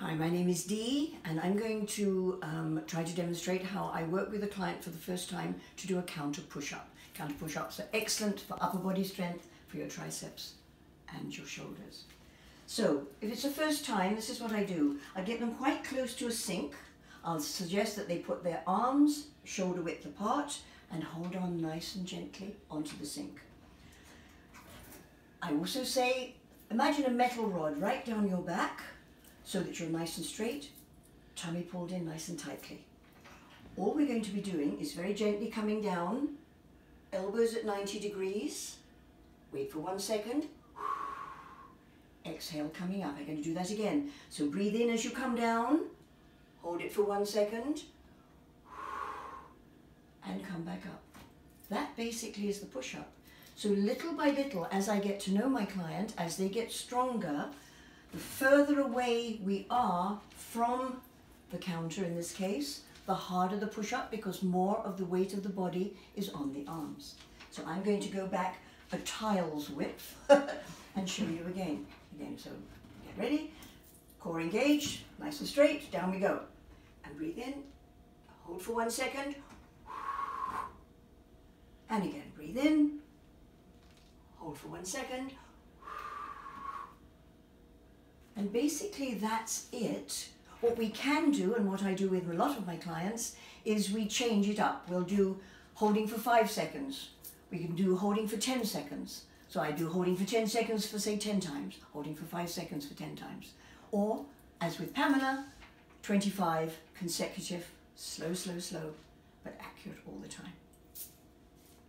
Hi, my name is Dee, and I'm going to try to demonstrate how I work with a client for the first time to do a counter push-up. Counter push-ups are excellent for upper body strength, for your triceps and your shoulders. So, if it's the first time, this is what I do. I get them quite close to a sink. I'll suggest that they put their arms shoulder width apart and hold on nice and gently onto the sink. I also say, imagine a metal rod right down your back, so that you're nice and straight, tummy pulled in nice and tightly. All we're going to be doing is very gently coming down, elbows at 90 degrees, wait for 1 second, exhale coming up. I'm going to do that again. So breathe in as you come down, hold it for 1 second, and come back up. That basically is the push-up. So little by little, as I get to know my client, as they get stronger, the further away we are from the counter in this case, the harder the push-up, because more of the weight of the body is on the arms. So I'm going to go back a tile's width and show you again. So get ready, core engaged, nice and straight, down we go. And breathe in, hold for 1 second, and again, breathe in, hold for 1 second, and basically that's it. What we can do, and what I do with a lot of my clients, is we change it up. We'll do holding for 5 seconds. We can do holding for 10 seconds. So I do holding for 10 seconds for say 10 times, holding for 5 seconds for 10 times. Or, as with Pamela, 25 consecutive, slow, slow, slow, but accurate all the time.